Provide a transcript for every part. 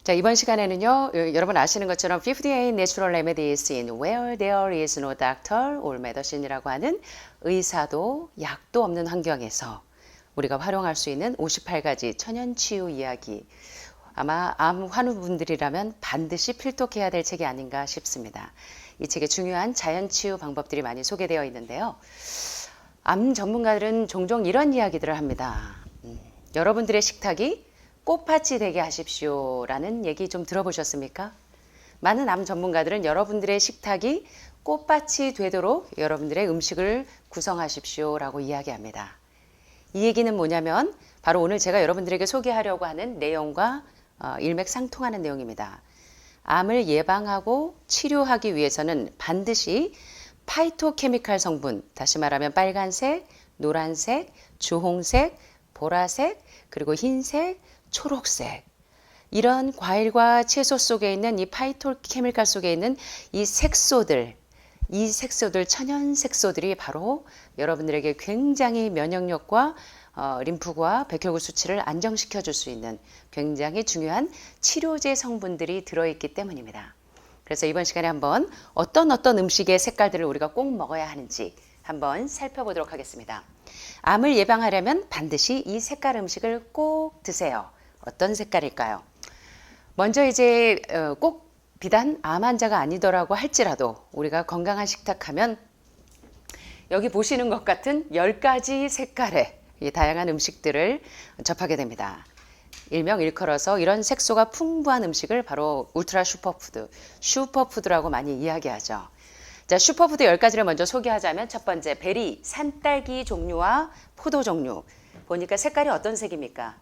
자, 이번 시간에는요, 여러분 아시는 것처럼 58 Natural Remedies in Where There is no Doctor or Medicine이라고 하는 의사도 약도 없는 환경에서 우리가 활용할 수 있는 58가지 천연치유 이야기. 아마 암 환우분들이라면 반드시 필독해야 될 책이 아닌가 싶습니다. 이 책에 중요한 자연치유 방법들이 많이 소개되어 있는데요. 암 전문가들은 종종 이런 이야기들을 합니다. 여러분들의 식탁이 꽃밭이 되게 하십시오 라는 얘기 좀 들어보셨습니까? 많은 암 전문가들은 여러분들의 식탁이 꽃밭이 되도록 여러분들의 음식을 구성하십시오 라고 이야기합니다. 이 얘기는 뭐냐면 바로 오늘 제가 여러분들에게 소개하려고 하는 내용과 일맥상통하는 내용입니다. 암을 예방하고 치료하기 위해서는 반드시 파이토케미칼 성분, 다시 말하면 빨간색, 노란색, 주홍색, 보라색, 그리고 흰색, 초록색, 이런 과일과 채소 속에 있는 이 파이토케미칼 속에 있는 이 색소들, 천연 색소들이 바로 여러분들에게 굉장히 면역력과 림프과 백혈구 수치를 안정시켜 줄 수 있는 굉장히 중요한 치료제 성분들이 들어있기 때문입니다. 그래서 이번 시간에 한번 어떤 음식의 색깔들을 우리가 꼭 먹어야 하는지 한번 살펴보도록 하겠습니다. 암을 예방하려면 반드시 이 색깔 음식을 꼭 드세요. 어떤 색깔일까요? 먼저 이제 꼭 비단 암 환자가 아니더라고 할지라도 우리가 건강한 식탁하면 여기 보시는 것 같은 10가지 색깔의 이 다양한 음식들을 접하게 됩니다. 일명 일컬어서 이런 색소가 풍부한 음식을 바로 울트라 슈퍼푸드라고 많이 이야기하죠. 자, 슈퍼푸드 10가지를 먼저 소개하자면 첫 번째, 베리, 산딸기 종류와 포도 종류. 보니까 색깔이 어떤 색입니까?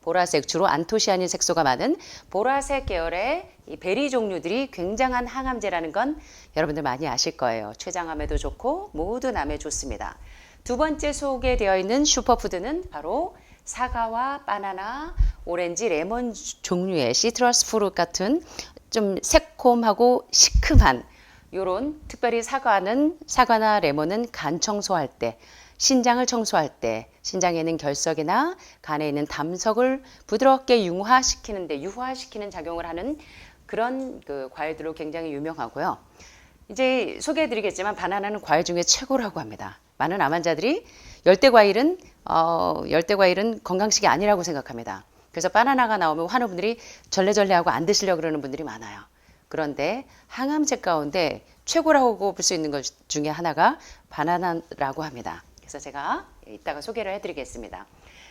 보라색, 주로 안토시아닌 색소가 많은 보라색 계열의 이 베리 종류들이 굉장한 항암제라는 건 여러분들 많이 아실 거예요. 췌장암에도 좋고 모든 암에 좋습니다. 두 번째 소개되어 있는 슈퍼푸드는 바로 사과와 바나나, 오렌지, 레몬 종류의 시트러스 프루트 같은 좀 새콤하고 시큼한 요런, 특별히 사과나 레몬은 간 청소할 때, 신장을 청소할 때 신장에 있는 결석이나 간에 있는 담석을 부드럽게 유화시키는 작용을 하는 그런 과일들로 굉장히 유명하고요. 이제 소개해드리겠지만 바나나는 과일 중에 최고라고 합니다. 많은 암 환자들이 열대 과일은 건강식이 아니라고 생각합니다. 그래서 바나나가 나오면 환우분들이 절레절레하고 안 드시려고 그러는 분들이 많아요. 그런데 항암제 가운데 최고라고 볼 수 있는 것 중에 하나가 바나나라고 합니다. 그래서 제가 이따가 소개를 해드리겠습니다.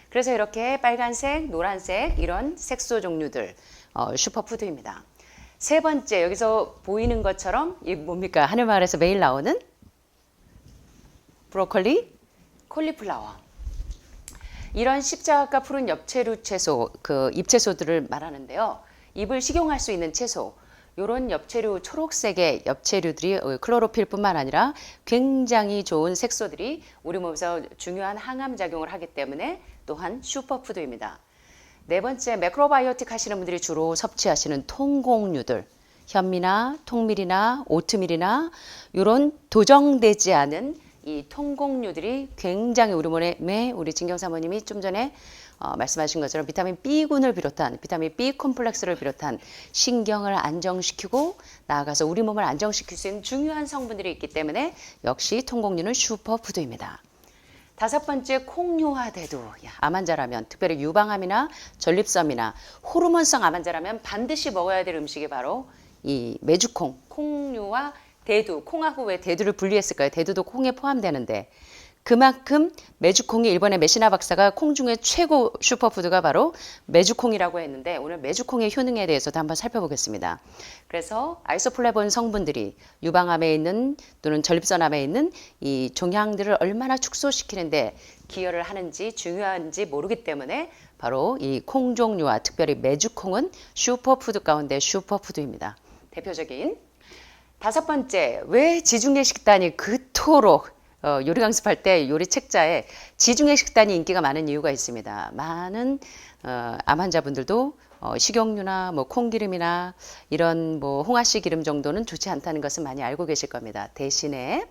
그래서 이렇게 빨간색, 노란색 이런 색소 종류들 슈퍼푸드입니다. 세 번째, 여기서 보이는 것처럼 이 뭡니까? 하늘마을에서 매일 나오는 브로콜리, 콜리플라워. 이런 십자가 푸른 엽채류 채소, 잎채소들을 말하는데요. 잎을 식용할 수 있는 채소. 이런 엽채류, 초록색의 엽채류들이 클로로필뿐만 아니라 굉장히 좋은 색소들이 우리 몸에서 중요한 항암 작용을 하기 때문에 또한 슈퍼푸드입니다. 네 번째, 매크로바이오틱 하시는 분들이 주로 섭취하시는 통곡류들, 현미나 통밀이나 오트밀이나 이런 도정되지 않은 이 통곡류들이 굉장히 우리 몸에 우리 진경 사모님이 좀 전에 말씀하신 것처럼 비타민 B군을 비롯한 비타민 B 콤플렉스를 비롯한 신경을 안정시키고 나아가서 우리 몸을 안정시킬 수 있는 중요한 성분들이 있기 때문에 역시 통곡류는 슈퍼푸드입니다. 다섯 번째, 콩류와 대두. 암 환자라면 특별히 유방암이나 전립선이나 호르몬성 암 환자라면 반드시 먹어야 될 음식이 바로 이 메주콩, 콩류와 대두. 콩하고 왜 대두를 분리했을까요? 대두도 콩에 포함되는데 그만큼 메주콩이 일본의 메시나 박사가 콩 중에 최고 슈퍼푸드가 바로 메주콩이라고 했는데 오늘 메주콩의 효능에 대해서도 한번 살펴보겠습니다. 그래서 아이소플라본 성분들이 유방암에 있는 또는 전립선암에 있는 이 종양들을 얼마나 축소시키는데 기여를 하는지 중요한지 모르기 때문에 바로 이 콩 종류와 특별히 메주콩은 슈퍼푸드 가운데 슈퍼푸드입니다. 대표적인 다섯 번째, 왜 지중해 식단이 그토록 요리 강습할 때 요리 책자에 지중해 식단이 인기가 많은 이유가 있습니다. 많은 암 환자분들도 식용유나 뭐 콩기름이나 이런 뭐 홍아씨 기름 정도는 좋지 않다는 것은 많이 알고 계실 겁니다. 대신에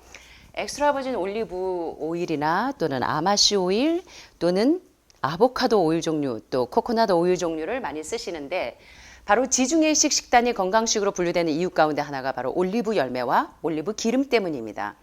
엑스트라 버진 올리브 오일이나 또는 아마씨 오일 또는 아보카도 오일 종류 또 코코넛 오일 종류를 많이 쓰시는데 바로 지중해식 식단이 건강식으로 분류되는 이유 가운데 하나가 바로 올리브 열매와 올리브 기름 때문입니다.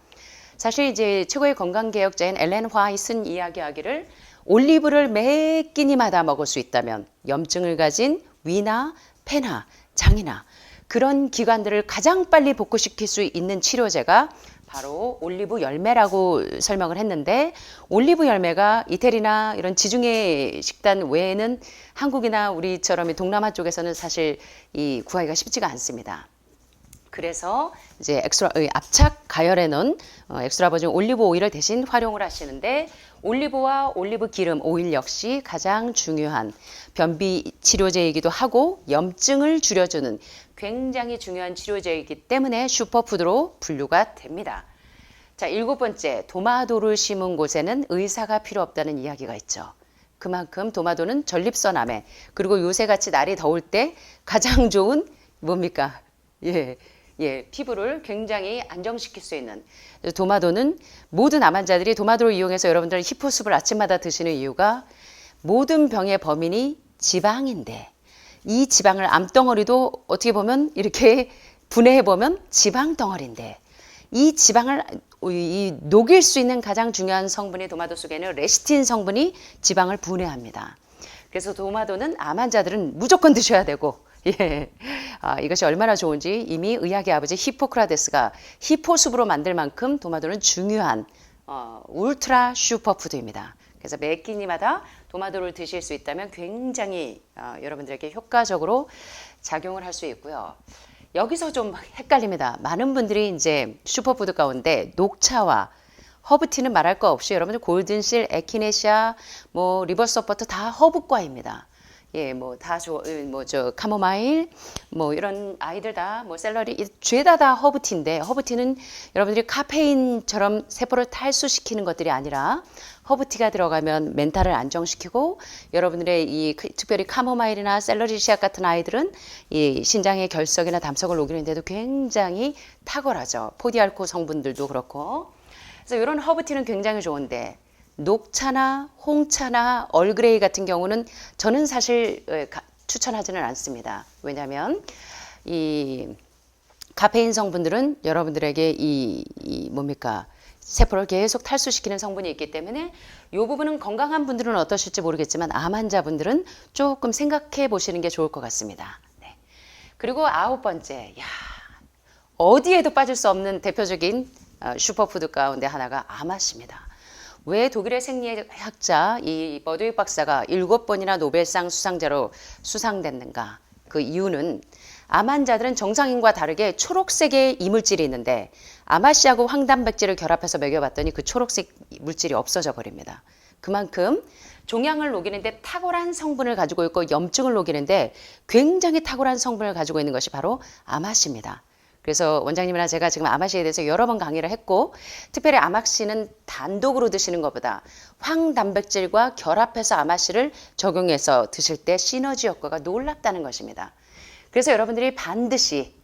사실 이제 최고의 건강개혁자인 엘렌 화이트는 이야기하기를 올리브를 매 끼니마다 먹을 수 있다면 염증을 가진 위나 폐나 장이나 그런 기관들을 가장 빨리 복구시킬 수 있는 치료제가 바로 올리브 열매라고 설명을 했는데 올리브 열매가 이태리나 이런 지중해 식단 외에는 한국이나 우리처럼 동남아 쪽에서는 사실 구하기가 쉽지가 않습니다. 그래서 이제 압착 가열해 놓은 엑스트라 버진 올리브 오일을 대신 활용을 하시는데 올리브와 올리브 기름 오일 역시 가장 중요한 변비 치료제이기도 하고 염증을 줄여주는 굉장히 중요한 치료제이기 때문에 슈퍼푸드로 분류가 됩니다. 자, 7번째, 도마도를 심은 곳에는 의사가 필요 없다는 이야기가 있죠. 그만큼 도마도는 전립선암에 그리고 요새같이 날이 더울 때 가장 좋은 뭡니까? 피부를 굉장히 안정시킬 수 있는 도마도는 모든 암 환자들이 도마도를 이용해서 여러분들 히포숲을 아침마다 드시는 이유가 모든 병의 범인이 지방인데 이 지방을 암덩어리도 어떻게 보면 이렇게 분해해 보면 지방 덩어리인데 이 지방을 녹일 수 있는 가장 중요한 성분이 도마도 속에는 레시틴 성분이 지방을 분해합니다. 그래서 도마도는 암 환자들은 무조건 드셔야 되고 이것이 얼마나 좋은지 이미 의학의 아버지 히포크라테스가 히포숲으로 만들 만큼 도마도는 중요한 울트라 슈퍼푸드입니다. 그래서 매 끼니마다 도마도를 드실 수 있다면 굉장히 여러분들에게 효과적으로 작용을 할 수 있고요. 여기서 좀 헷갈립니다. 많은 분들이 이제 슈퍼푸드 가운데 녹차와 허브티는 말할 거 없이 여러분들 골든실, 에키네시아, 뭐 리버서버터 다 허브과입니다. 카모마일, 이런 아이들 다, 샐러리, 죄다 다 허브티인데, 허브티는 여러분들이 카페인처럼 세포를 탈수시키는 것들이 아니라, 허브티가 들어가면 멘탈을 안정시키고, 여러분들의 특별히 카모마일이나 샐러리 씨앗 같은 아이들은 이 신장의 결석이나 담석을 녹이는데도 굉장히 탁월하죠. 포디알코 성분들도 그렇고. 그래서 이런 허브티는 굉장히 좋은데, 녹차나 홍차나 얼그레이 같은 경우는 저는 사실 추천하지는 않습니다. 왜냐하면 이 카페인 성분들은 여러분들에게 세포를 계속 탈수시키는 성분이 있기 때문에 이 부분은 건강한 분들은 어떠실지 모르겠지만 암 환자분들은 조금 생각해 보시는 게 좋을 것 같습니다. 네. 그리고 9번째, 어디에도 빠질 수 없는 대표적인 슈퍼푸드 가운데 하나가 아마씨입니다. 왜 독일의 생리학자 이 버드윅 박사가 7번이나 노벨상 수상자로 수상됐는가? 그 이유는 암 환자들은 정상인과 다르게 초록색의 이물질이 있는데 아마씨하고 황단백질을 결합해서 먹여봤더니 그 초록색 물질이 없어져 버립니다. 그만큼 종양을 녹이는데 탁월한 성분을 가지고 있고 염증을 녹이는데 굉장히 탁월한 성분을 가지고 있는 것이 바로 아마씨입니다. 그래서 원장님이나 제가 지금 아마씨에 대해서 여러 번 강의를 했고 특별히 아마씨는 단독으로 드시는 것보다 황단백질과 결합해서 아마씨를 적용해서 드실 때 시너지 효과가 놀랍다는 것입니다. 그래서 여러분들이 반드시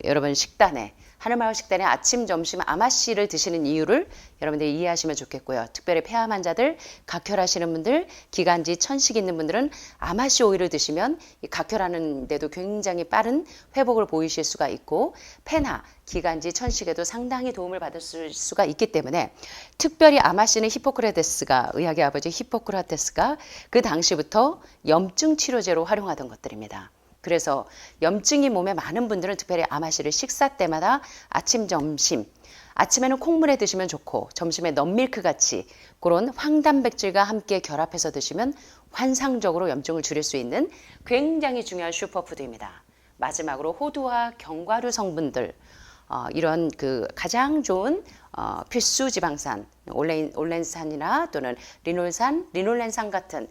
여러분 식단에 하늘마을 식단에 아침, 점심 아마씨를 드시는 이유를 여러분들이 이해하시면 좋겠고요. 특별히 폐암 환자들, 각혈하시는 분들, 기관지 천식 있는 분들은 아마씨 오일을 드시면 이 각혈하는 데도 굉장히 빠른 회복을 보이실 수가 있고 폐나 기관지 천식에도 상당히 도움을 받을 수가 있기 때문에 특별히 아마씨는 히포크라테스가 의학의 아버지 히포크라테스가 그 당시부터 염증 치료제로 활용하던 것들입니다. 그래서 염증이 몸에 많은 분들은 특별히 아마씨를 식사 때마다 아침, 점심, 아침에는 콩물에 드시면 좋고 점심에 넛밀크 같이 그런 황단백질과 함께 결합해서 드시면 환상적으로 염증을 줄일 수 있는 굉장히 중요한 슈퍼푸드입니다. 마지막으로 호두와 견과류 성분들 이런 그 가장 좋은 필수 지방산, 올렌산이나 또는 리놀렌산 같은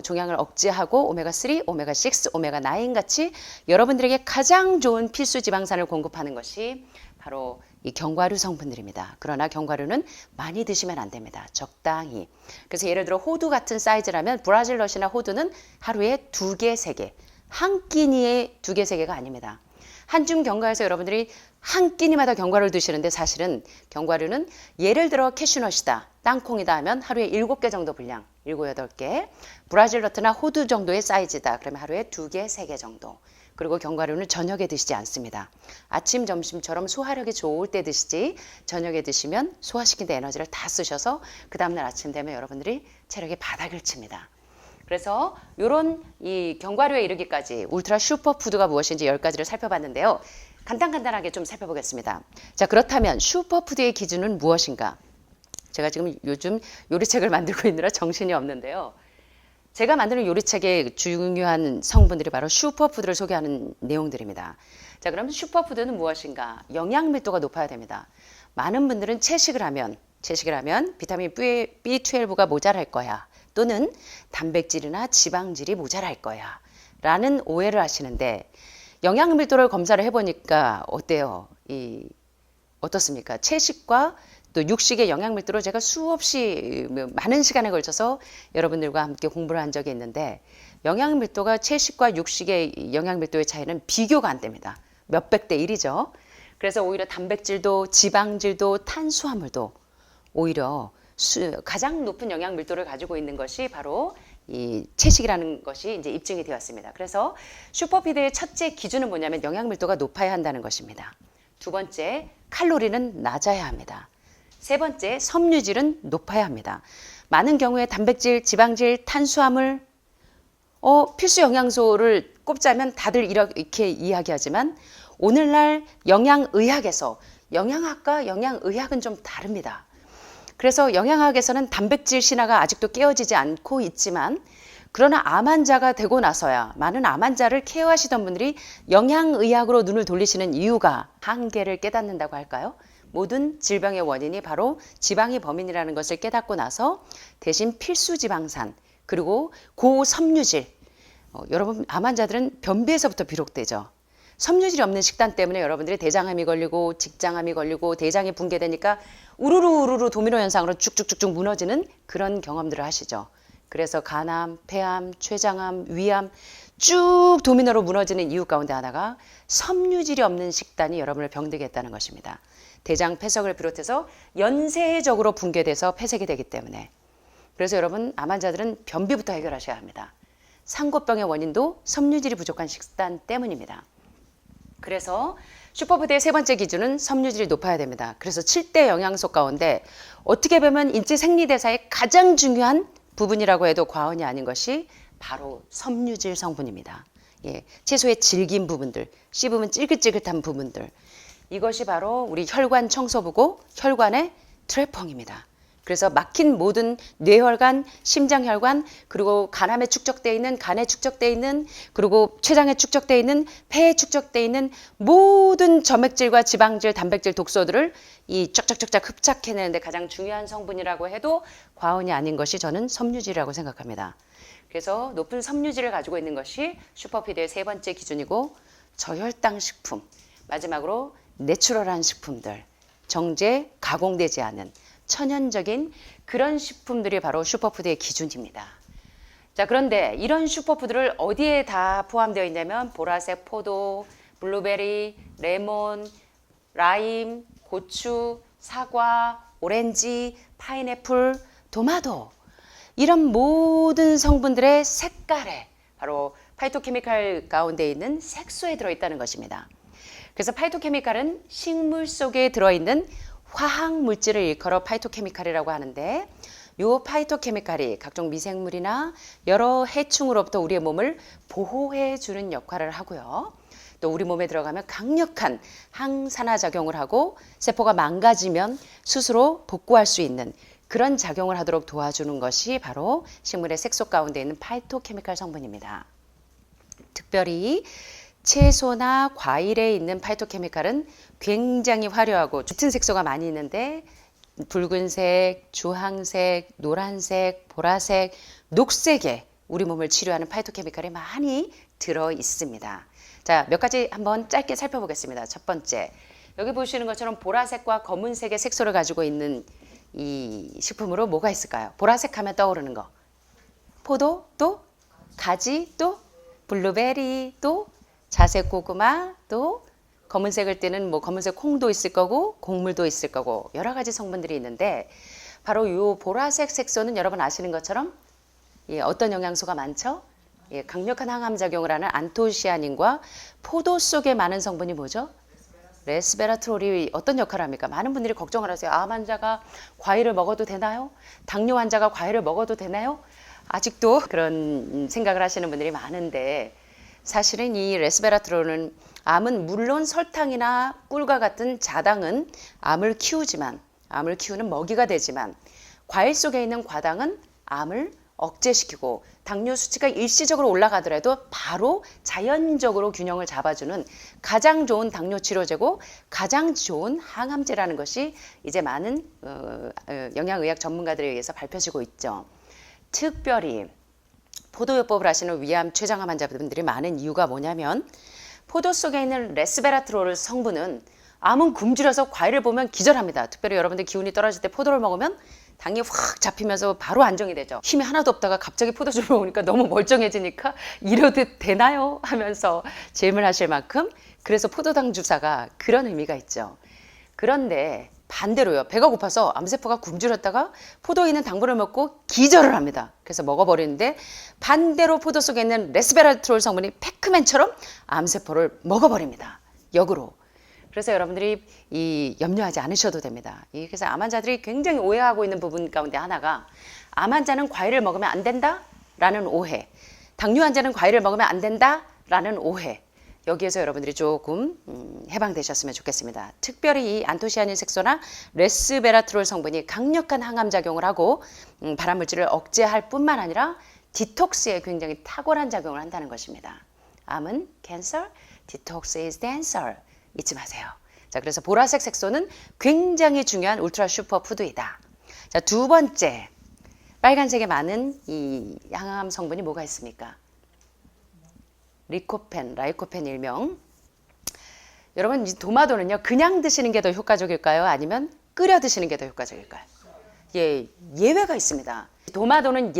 종양을 억제하고 오메가3, 오메가6, 오메가9 같이 여러분들에게 가장 좋은 필수 지방산을 공급하는 것이 바로 이 견과류 성분들입니다. 그러나 견과류는 많이 드시면 안 됩니다. 적당히. 그래서 예를 들어 호두 같은 사이즈라면 브라질넛이나 호두는 하루에 2개, 3개. 한 끼니에 두 개, 세 개가 아닙니다. 한 줌 견과에서 여러분들이 한 끼니마다 견과류를 드시는데 사실은 견과류는 예를 들어 캐슈넛이다, 땅콩이다 하면 하루에 7개 정도 분량, 7, 8개. 브라질 너트나 호두 정도의 사이즈다. 그러면 하루에 2개, 3개 정도. 그리고 견과류는 저녁에 드시지 않습니다. 아침, 점심처럼 소화력이 좋을 때 드시지 저녁에 드시면 소화시킨 데 에너지를 다 쓰셔서 그 다음날 아침 되면 여러분들이 체력이 바닥을 칩니다. 그래서 이런 이 견과류에 이르기까지 울트라 슈퍼푸드가 무엇인지 10가지를 살펴봤는데요. 간단하게 좀 살펴보겠습니다. 자, 그렇다면 슈퍼푸드의 기준은 무엇인가? 제가 지금 요즘 요리책을 만들고 있느라 정신이 없는데요. 제가 만드는 요리책의 중요한 성분들이 바로 슈퍼푸드를 소개하는 내용들입니다. 자, 그럼 슈퍼푸드는 무엇인가? 영양 밀도가 높아야 됩니다. 많은 분들은 채식을 하면 비타민 B12가 모자랄 거야. 또는 단백질이나 지방질이 모자랄 거야. 라는 오해를 하시는데 영양 밀도를 검사를 해보니까 어때요? 어떻습니까? 채식과 또 육식의 영양 밀도로 제가 수없이 많은 시간에 걸쳐서 여러분들과 함께 공부를 한 적이 있는데 영양 밀도가 채식과 육식의 영양 밀도의 차이는 비교가 안 됩니다. 몇백 대 1이죠. 그래서 오히려 단백질도 지방질도 탄수화물도 오히려 가장 높은 영양 밀도를 가지고 있는 것이 바로 이 채식이라는 것이 이제 입증이 되었습니다. 그래서 슈퍼푸드의 첫째 기준은 뭐냐면 영양 밀도가 높아야 한다는 것입니다. 두 번째, 칼로리는 낮아야 합니다. 세 번째, 섬유질은 높아야 합니다. 많은 경우에 단백질, 지방질, 탄수화물, 필수 영양소를 꼽자면 다들 이렇게 이야기하지만 오늘날 영양의학에서 영양학과 영양의학은 좀 다릅니다. 그래서 영양학에서는 단백질 신화가 아직도 깨어지지 않고 있지만 그러나 암 환자가 되고 나서야 많은 암 환자를 케어하시던 분들이 영양의학으로 눈을 돌리시는 이유가 한계를 깨닫는다고 할까요? 모든 질병의 원인이 바로 지방이 범인이라는 것을 깨닫고 나서 대신 필수 지방산 그리고 고섬유질 여러분 암 환자들은 변비에서부터 비롯되죠. 섬유질이 없는 식단 때문에 여러분들이 대장암이 걸리고 직장암이 걸리고 대장이 붕괴되니까 우르르 도미노 현상으로 쭉쭉쭉쭉 무너지는 그런 경험들을 하시죠. 그래서 간암, 폐암, 췌장암, 위암 쭉 도미노로 무너지는 이유 가운데 하나가 섬유질이 없는 식단이 여러분을 병들게 했다는 것입니다. 대장 폐석을 비롯해서 연쇄적으로 붕괴돼서 폐색이 되기 때문에 그래서 여러분 암 환자들은 변비부터 해결하셔야 합니다. 상고병의 원인도 섬유질이 부족한 식단 때문입니다. 그래서 슈퍼푸드의 세 번째 기준은 섬유질이 높아야 됩니다. 그래서 7대 영양소 가운데 어떻게 보면 인체 생리대사의 가장 중요한 부분이라고 해도 과언이 아닌 것이 바로 섬유질 성분입니다. 예, 채소의 질긴 부분들, 씹으면 찔긋찔긋한 부분들 이것이 바로 우리 혈관 청소부고 혈관의 트래펑입니다. 그래서 막힌 모든 뇌혈관, 심장혈관, 그리고 간암에 축적되어 있는, 간에 축적되어 있는, 그리고 췌장에 축적되어 있는, 폐에 축적되어 있는 모든 점액질과 지방질, 단백질, 독소들을 이 쫙쫙쫙쫙 흡착해내는데 가장 중요한 성분이라고 해도 과언이 아닌 것이 저는 섬유질이라고 생각합니다. 그래서 높은 섬유질을 가지고 있는 것이 슈퍼푸드의 세 번째 기준이고 저혈당 식품, 마지막으로 내추럴한 식품들, 정제, 가공되지 않은 천연적인 그런 식품들이 바로 슈퍼푸드의 기준입니다. 자, 그런데 이런 슈퍼푸드를 어디에 다 포함되어 있냐면 보라색 포도, 블루베리, 레몬, 라임, 고추, 사과, 오렌지, 파인애플, 토마토 이런 모든 성분들의 색깔에 바로 파이토케미칼 가운데 있는 색소에 들어있다는 것입니다. 그래서 파이토케미칼은 식물 속에 들어있는 화학 물질을 일컬어 파이토케미칼이라고 하는데 이 파이토케미칼이 각종 미생물이나 여러 해충으로부터 우리의 몸을 보호해 주는 역할을 하고요. 또 우리 몸에 들어가면 강력한 항산화 작용을 하고 세포가 망가지면 스스로 복구할 수 있는 그런 작용을 하도록 도와주는 것이 바로 식물의 색소 가운데 있는 파이토케미칼 성분입니다. 특별히 채소나 과일에 있는 파이토케미칼은 굉장히 화려하고 짙은 색소가 많이 있는데 붉은색, 주황색, 노란색, 보라색, 녹색에 우리 몸을 치료하는 파이토케미칼이 많이 들어 있습니다. 자, 몇 가지 한번 짧게 살펴보겠습니다. 첫 번째, 여기 보시는 것처럼 보라색과 검은색의 색소를 가지고 있는 이 식품으로 뭐가 있을까요? 보라색 하면 떠오르는 거. 포도, 또 가지, 또 블루베리, 또 자색 고구마, 또 검은색을 띠는 뭐 검은색 콩도 있을 거고 곡물도 있을 거고 여러 가지 성분들이 있는데 바로 이 보라색 색소는 여러분 아시는 것처럼 어떤 영양소가 많죠? 강력한 항암 작용을 하는 안토시아닌과 포도 속에 많은 성분이 뭐죠? 레스베라트롤이 어떤 역할을 합니까? 많은 분들이 걱정을 하세요. 암 환자가 과일을 먹어도 되나요? 당뇨 환자가 과일을 먹어도 되나요? 아직도 그런 생각을 하시는 분들이 많은데 사실은 이 레스베라트롤은 암은 물론 설탕이나 꿀과 같은 자당은 암을 키우지만 암을 키우는 먹이가 되지만 과일 속에 있는 과당은 암을 억제시키고 당뇨 수치가 일시적으로 올라가더라도 바로 자연적으로 균형을 잡아주는 가장 좋은 당뇨 치료제고 가장 좋은 항암제라는 것이 이제 많은 영양의학 전문가들에 의해서 밝혀지고 있죠. 특별히 포도요법을 하시는 위암 췌장암 환자분들이 많은 이유가 뭐냐면 포도 속에 있는 레스베라트롤 성분은 암은 굶주려서 과일을 보면 기절합니다. 특별히 여러분들 기운이 떨어질 때 포도를 먹으면 당이 확 잡히면서 바로 안정이 되죠. 힘이 하나도 없다가 갑자기 포도주를 먹으니까 너무 멀쩡해지니까 이러도 되나요? 하면서 질문하실 만큼 그래서 포도당 주사가 그런 의미가 있죠. 그런데 반대로요. 배가 고파서 암세포가 굶주렸다가 포도에 있는 당분을 먹고 기절을 합니다. 그래서 먹어버리는데 반대로 포도 속에 있는 레스베라트롤 성분이 패크맨처럼 암세포를 먹어버립니다. 역으로. 그래서 여러분들이 염려하지 않으셔도 됩니다. 그래서 암 환자들이 굉장히 오해하고 있는 부분 가운데 하나가 암 환자는 과일을 먹으면 안 된다라는 오해, 당뇨 환자는 과일을 먹으면 안 된다라는 오해. 여기에서 여러분들이 조금 해방되셨으면 좋겠습니다. 특별히 이 안토시아닌 색소나 레스베라트롤 성분이 강력한 항암 작용을 하고 발암물질을 억제할 뿐만 아니라 디톡스에 굉장히 탁월한 작용을 한다는 것입니다. 암은 cancer, detox is dancer. 잊지 마세요. 자, 그래서 보라색 색소는 굉장히 중요한 울트라 슈퍼 푸드이다. 자, 두 번째, 빨간색에 많은 이 항암 성분이 뭐가 있습니까? 리코펜, 라이코펜 일명. 여러분, 이 도마도는요, 그냥 드시는 게 더 효과적일까요? 아니면 끓여 드시는 게 더 효과적일까요? 예외가 있습니다. 도마도는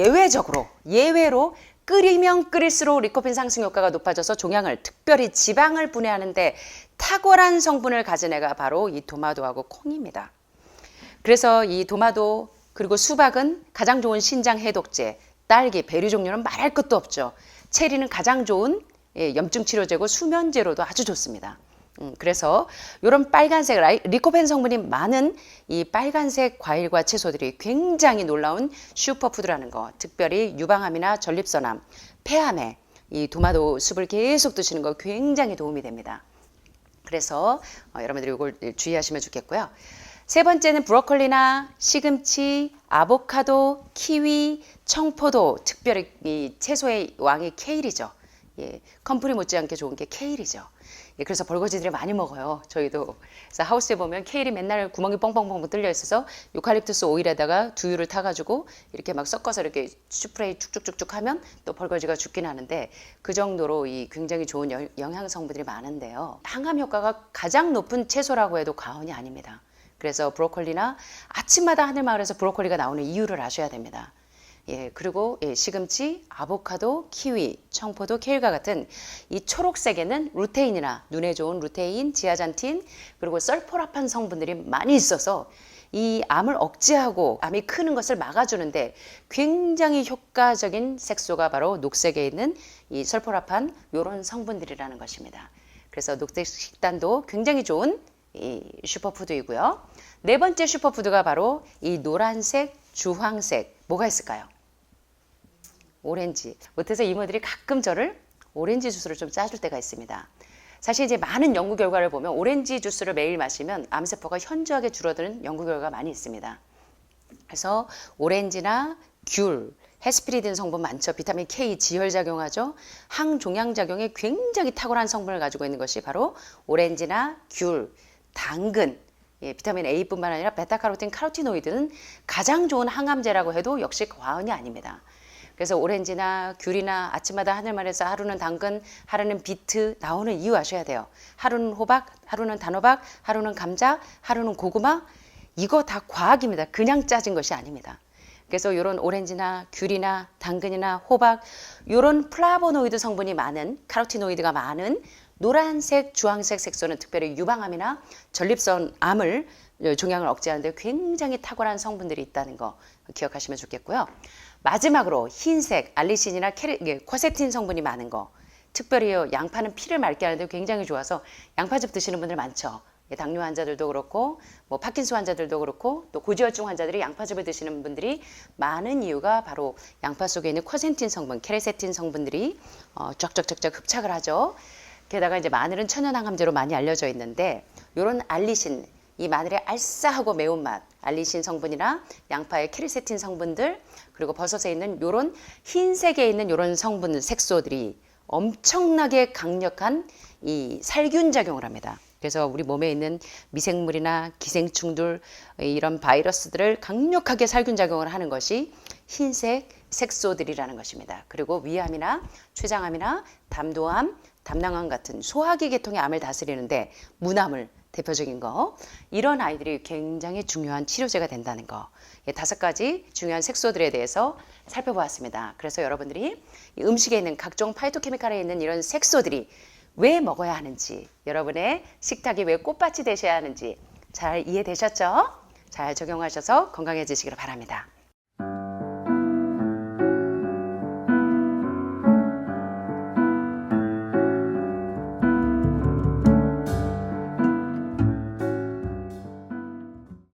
예외로 끓이면 끓일수록 리코펜 상승 효과가 높아져서 종양을, 특별히 지방을 분해하는데 탁월한 성분을 가진 애가 바로 이 도마도하고 콩입니다. 그래서 이 도마도 그리고 수박은 가장 좋은 신장 해독제, 딸기, 베리 종류는 말할 것도 없죠. 체리는 가장 좋은 염증 치료제고 수면제로도 아주 좋습니다. 그래서 이런 빨간색 리코펜 성분이 많은 이 빨간색 과일과 채소들이 굉장히 놀라운 슈퍼푸드라는 거. 특별히 유방암이나 전립선암, 폐암에 이 도마도 숲을 계속 드시는 거 굉장히 도움이 됩니다. 그래서 여러분들이 이걸 주의하시면 좋겠고요. 세 번째는 브로콜리나 시금치, 아보카도, 키위, 청포도, 특별히 이 채소의 왕이 케일이죠. 컴프리 못지않게 좋은 게 케일이죠. 그래서 벌거지들이 많이 먹어요. 저희도. 그래서 하우스에 보면 케일이 맨날 구멍이 뻥뻥뻥 뚫려 있어서 유칼립투스 오일에다가 두유를 타가지고 이렇게 막 섞어서 이렇게 스프레이 쭉쭉쭉쭉 하면 또 벌거지가 죽긴 하는데 그 정도로 이 굉장히 좋은 영양 성분들이 많은데요. 항암 효과가 가장 높은 채소라고 해도 과언이 아닙니다. 그래서 브로콜리나 아침마다 하늘마을에서 브로콜리가 나오는 이유를 아셔야 됩니다. 그리고 시금치, 아보카도, 키위, 청포도, 케일과 같은 이 초록색에는 루테인이나 눈에 좋은 루테인, 지아잔틴, 그리고 설포라판 성분들이 많이 있어서 이 암을 억제하고 암이 크는 것을 막아주는데 굉장히 효과적인 색소가 바로 녹색에 있는 이 설포라판 이런 성분들이라는 것입니다. 그래서 녹색 식단도 굉장히 좋은 이 슈퍼푸드이고요. 네 번째 슈퍼푸드가 바로 이 노란색, 주황색 뭐가 있을까요? 오렌지. 못해서 이모들이 가끔 저를 오렌지 주스를 좀 짜줄 때가 있습니다. 사실 이제 많은 연구 결과를 보면 오렌지 주스를 매일 마시면 암세포가 현저하게 줄어드는 연구 결과가 많이 있습니다. 그래서 오렌지나 귤, 헤스피리딘 성분 많죠. 비타민 K 지혈작용하죠. 항종양작용에 굉장히 탁월한 성분을 가지고 있는 것이 바로 오렌지나 귤, 당근, 비타민 A뿐만 아니라 베타카로틴, 카로티노이드는 가장 좋은 항암제라고 해도 역시 과언이 아닙니다. 그래서 오렌지나 귤이나 아침마다 하늘말에서 하루는 당근, 하루는 비트 나오는 이유 아셔야 돼요. 하루는 호박, 하루는 단호박, 하루는 감자, 하루는 고구마. 이거 다 과학입니다. 그냥 짜진 것이 아닙니다. 그래서 이런 오렌지나 귤이나 당근이나 호박 이런 플라보노이드 성분이 많은 카로티노이드가 많은 노란색, 주황색 색소는 특별히 유방암이나 전립선 암을 종양을 억제하는 데 굉장히 탁월한 성분들이 있다는 거 기억하시면 좋겠고요. 마지막으로 흰색 알리신이나 쿼세틴 성분이 많은 거. 특별히 양파는 피를 맑게 하는데 굉장히 좋아서 양파즙 드시는 분들 많죠. 당뇨 환자들도 그렇고 뭐 파킨슨 환자들도 그렇고 또 고지혈증 환자들이 양파즙을 드시는 분들이 많은 이유가 바로 양파 속에 있는 쿼세틴 성분, 케레세틴 성분들이 쫙쫙쫙쫙 흡착을 하죠. 게다가 이제 마늘은 천연항암제로 많이 알려져 있는데 이런 알리신, 이 마늘의 알싸하고 매운맛, 알리신 성분이나 양파의 케르세틴 성분들, 그리고 버섯에 있는 이런 흰색에 있는 이런 성분, 색소들이 엄청나게 강력한 이 살균 작용을 합니다. 그래서 우리 몸에 있는 미생물이나 기생충들, 이런 바이러스들을 강력하게 살균 작용을 하는 것이 흰색 색소들이라는 것입니다. 그리고 위암이나 췌장암이나 담도암, 담낭암 같은 소화기 계통의 암을 다스리는데 문암을 대표적인 거, 이런 아이들이 굉장히 중요한 치료제가 된다는 거, 5가지 중요한 색소들에 대해서 살펴보았습니다. 그래서 여러분들이 이 음식에 있는 각종 파이토케미칼에 있는 이런 색소들이 왜 먹어야 하는지, 여러분의 식탁이 왜 꽃밭이 되셔야 하는지 잘 이해되셨죠? 잘 적용하셔서 건강해지시길 바랍니다.